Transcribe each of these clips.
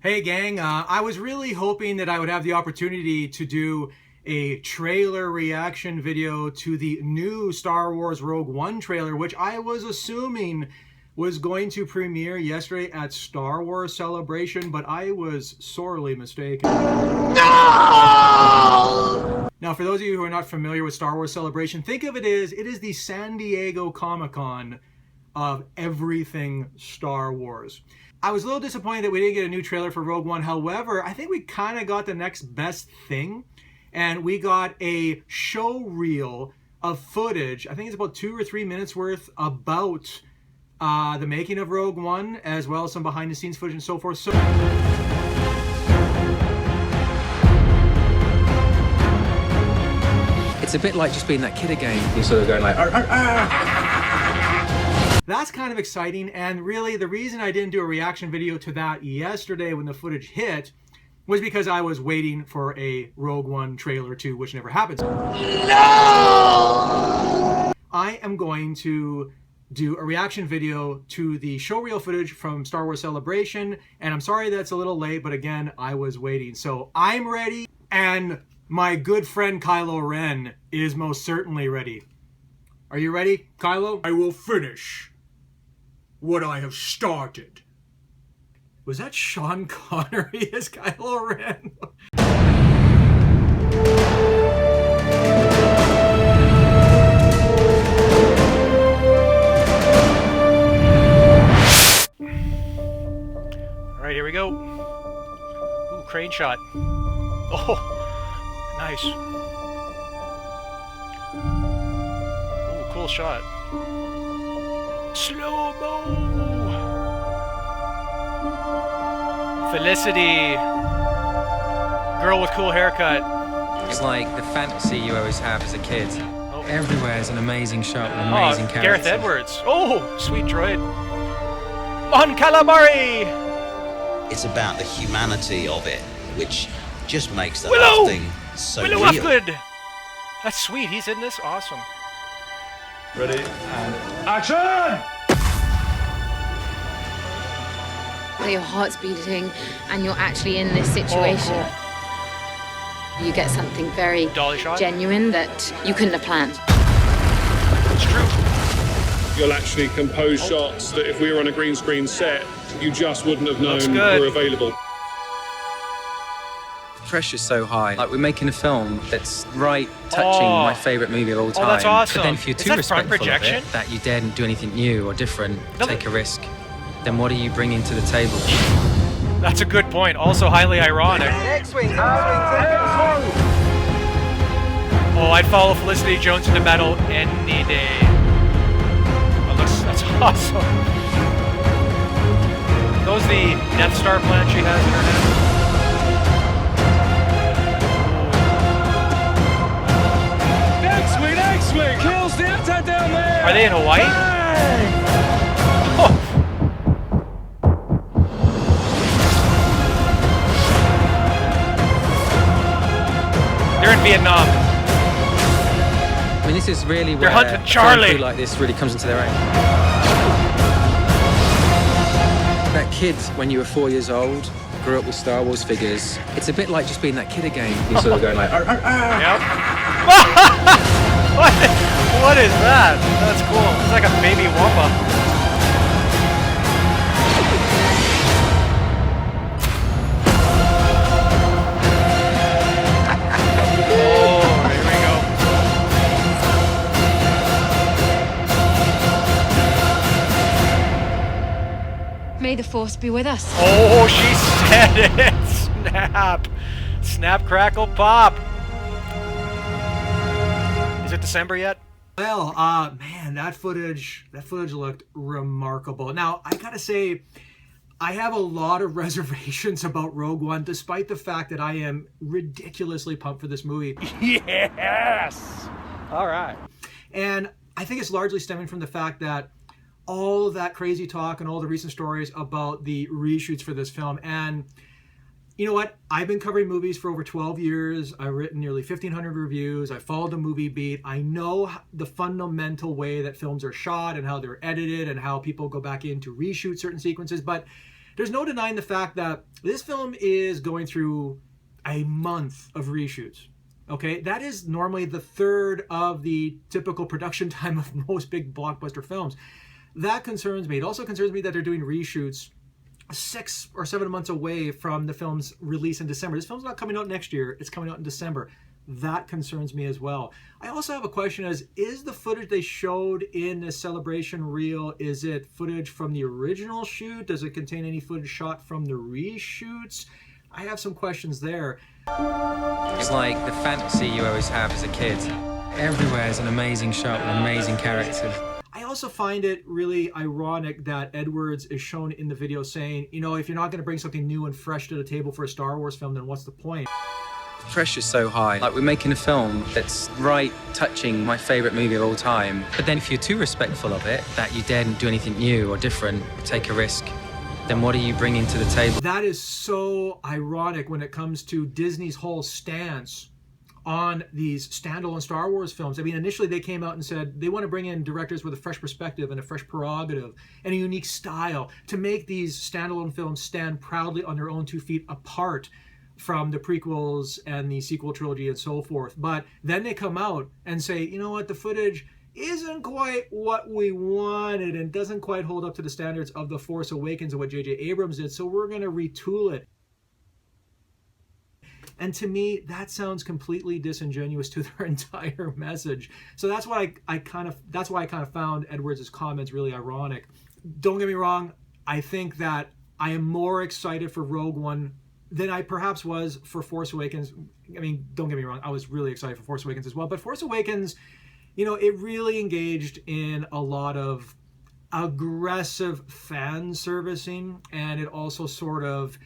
Hey gang, I was really hoping that I would have the opportunity to do a trailer reaction video to the new Star Wars Rogue One trailer, which I was assuming was going to premiere yesterday at Star Wars Celebration, but I was sorely mistaken. No! Now, for those of you who are not familiar with Star Wars Celebration, think of it as it is the San Diego Comic-Con of everything Star Wars. I was a little disappointed that we didn't get a new trailer for Rogue One. However, I think we kind of got the next best thing. And we got a show reel of footage. I think it's about 2 or 3 minutes worth about the making of Rogue One, as well as some behind the scenes footage and so forth. So it's a bit like just being that kid again. You're sort of going like, arr, arr, arr. That's kind of exciting, and really the reason I didn't do a reaction video to that yesterday when the footage hit was because I was waiting for a Rogue One trailer 2, which never happens. No! I am going to do a reaction video to the showreel footage from Star Wars Celebration, and I'm sorry that's a little late, but again, I was waiting. So I'm ready, and my good friend Kylo Ren is most certainly ready. Are you ready, Kylo? I will finish what I have started. Was that Sean Connery as Kylo Ren? All right, here we go. Ooh, crane shot. Oh, nice. Ooh, cool shot. Slow-mo! Felicity! Girl with cool haircut. It's like the fantasy you always have as a kid. Oh. Everywhere is an amazing shot with amazing characters. Gareth Edwards. Oh, sweet droid. Mon calamari! It's about the humanity of it, which just makes the Willow! whole thing so Willow real. Afgood! That's sweet, he's in this? Awesome. Ready, and action! Your heart's beating and you're actually in this situation. Oh, You get something very Dolly shot? genuine that you couldn't have planned. It's true. You'll actually compose shots that if we were on a green screen set, you just wouldn't have known good. were available. Pressure's so high. Like, we're making a film that's right touching my favourite movie of all time. Oh, that's awesome. But then if you're Is too that front respectful of projection? it, that you daren't do anything new or different, No, take but- a risk, then what are you bringing to the table? That's a good point. Also highly ironic. Oh, I'd follow Felicity Jones into metal any day. Oh, that's awesome. Those the Death Star plans she has in her head. X-Wing kills the attack down there! Are they in Hawaii? Oh. They're in Vietnam. I mean, this is really They're where hunting a Charlie. film like this really comes into their own. That kid, when you were 4 years old, grew up with Star Wars figures. It's a bit like just being that kid again. You're sort of going like, arr, arr, arr. Yep. What is that? That's cool. It's like a baby wampa. Oh, here we go. May the Force be with us. Oh, she said it! Snap! Snap, crackle, pop! Is it December yet? Well, man, that footage looked remarkable. Now, I gotta say, I have a lot of reservations about Rogue One, despite the fact that I am ridiculously pumped for this movie. Yes! Alright. And I think it's largely stemming from the fact that all of that crazy talk and all the recent stories about the reshoots for this film. And you know what? I've been covering movies for over 12 years. I've written nearly 1,500 reviews. I followed the movie beat. I know the fundamental way that films are shot and how they're edited and how people go back in to reshoot certain sequences. But There's no denying the fact that this film is going through a month of reshoots. Okay, that is normally the third of the typical production time of most big blockbuster films. That concerns me. It also concerns me that they're doing reshoots 6 or 7 months away from the film's release in December. This film's not coming out next year. It's coming out in December. That concerns me as well. I also have a question is the footage they showed in this celebration reel, is it footage from the original shoot? Does it contain any footage shot from the reshoots? I have some questions there. It's like the fantasy you always have as a kid. Everywhere is an amazing shot with amazing characters. I also find it really ironic that Edwards is shown in the video saying, you know, if you're not going to bring something new and fresh to the table for a Star Wars film, then what's the point? Pressure's so high. Like, we're making a film that's right touching my favorite movie of all time. But then if you're too respectful of it, that you daren't do anything new or different, take a risk, then what are you bringing to the table? That is so ironic when it comes to Disney's whole stance on these standalone Star Wars films. I mean, initially they came out and said they want to bring in directors with a fresh perspective and a fresh prerogative and a unique style to make these standalone films stand proudly on their own 2 feet apart from the prequels and the sequel trilogy and so forth. But then they come out and say, you know what, the footage isn't quite what we wanted and doesn't quite hold up to the standards of The Force Awakens and what J.J. Abrams did, so we're going to retool it. And to me, that sounds completely disingenuous to their entire message. So that's why I kind of found Edwards' comments really ironic. Don't get me wrong, I think that I am more excited for Rogue One than I perhaps was for Force Awakens. I mean, don't get me wrong, I was really excited for Force Awakens as well, but Force Awakens, you know, it really engaged in a lot of aggressive fan servicing, and it also sort of,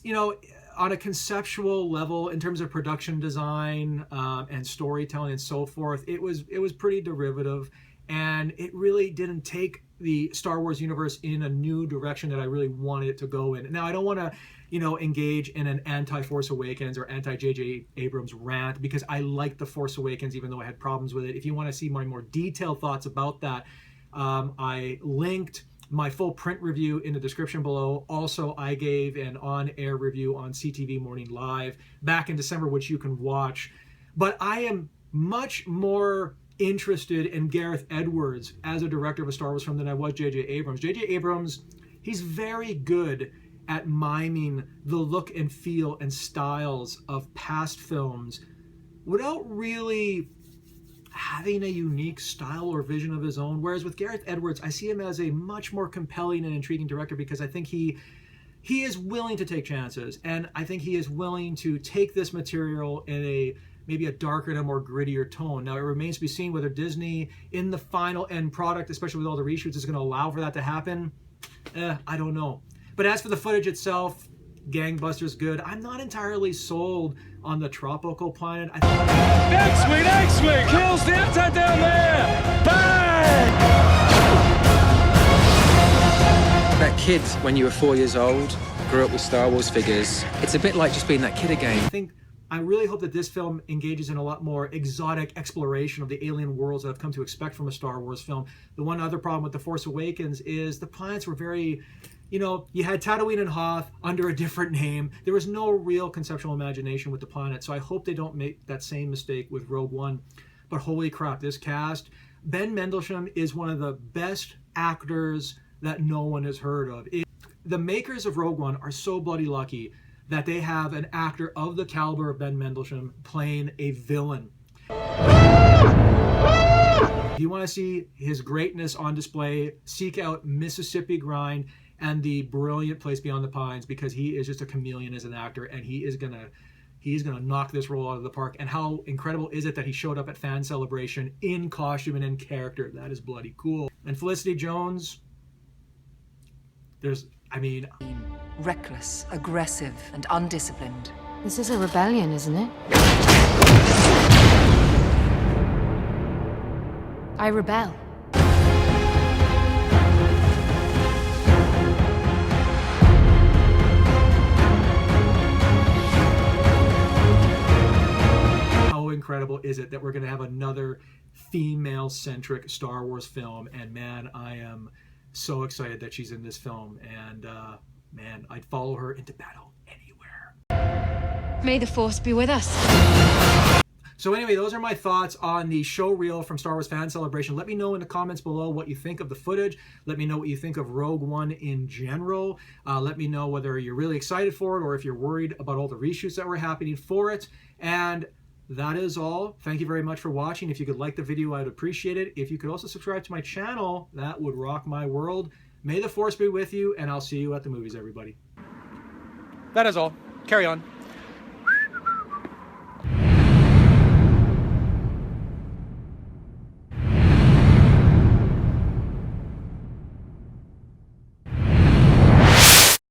you know, on a conceptual level in terms of production design and storytelling and so forth, it was pretty derivative, and it really didn't take the Star Wars universe in a new direction that I really wanted it to go in. Now, I don't want to, you know, engage in an anti-Force Awakens or anti-J.J. Abrams rant, because I like The Force Awakens even though I had problems with it. If you want to see my more detailed thoughts about that, I linked my full print review in the description below. Also, I gave an on-air review on CTV Morning Live back in December, which you can watch. But I am much more interested in Gareth Edwards as a director of a Star Wars film than I was J.J. Abrams. J.J. Abrams, he's very good at miming the look and feel and styles of past films without really having a unique style or vision of his own. Whereas with Gareth Edwards, I see him as a much more compelling and intriguing director, because I think he is willing to take chances, and I think he is willing to take this material in maybe a darker and a more grittier tone. Now, it remains to be seen whether Disney, in the final end product, especially with all the reshoots, is going to allow for that to happen. I don't know. But as for the footage itself, gangbusters good. I'm not entirely sold on the tropical planet. X-Wing! Kills the outside down there! Bang! That kid, when you were 4 years old, grew up with Star Wars figures. It's a bit like just being that kid again. I really hope that this film engages in a lot more exotic exploration of the alien worlds that I've come to expect from a Star Wars film. The one other problem with The Force Awakens is the planets were very, you know, you had Tatooine and Hoth under a different name. There was no real conceptual imagination with the planet, so I hope they don't make that same mistake with Rogue One. But holy crap, this cast. Ben Mendelsohn is one of the best actors that no one has heard of. The makers of Rogue One are so bloody lucky that they have an actor of the caliber of Ben Mendelsohn playing a villain. If you want to see his greatness on display, seek out Mississippi Grind and The Brilliant Place Beyond the Pines, because he is just a chameleon as an actor, and he is gonna knock this role out of the park. And how incredible is it that he showed up at Fan Celebration in costume and in character? That is bloody cool. And Felicity Jones, reckless, aggressive, and undisciplined. This is a rebellion, isn't it? I rebel. How incredible is it that we're going to have another female-centric Star Wars film? And man, I am so excited that she's in this film. And man, I'd follow her into battle anywhere. May the Force be with us. So anyway, those are my thoughts on the show reel from Star Wars Fan Celebration. Let me know in the comments below what you think of the footage. Let me know what you think of Rogue One in general. Let me know whether you're really excited for it or if you're worried about all the reshoots that were happening for it. And that is all. Thank you very much for watching. If you could like the video, I'd appreciate it. If you could also subscribe to my channel, that would rock my world. May the Force be with you, and I'll see you at the movies, everybody. That is all. Carry on.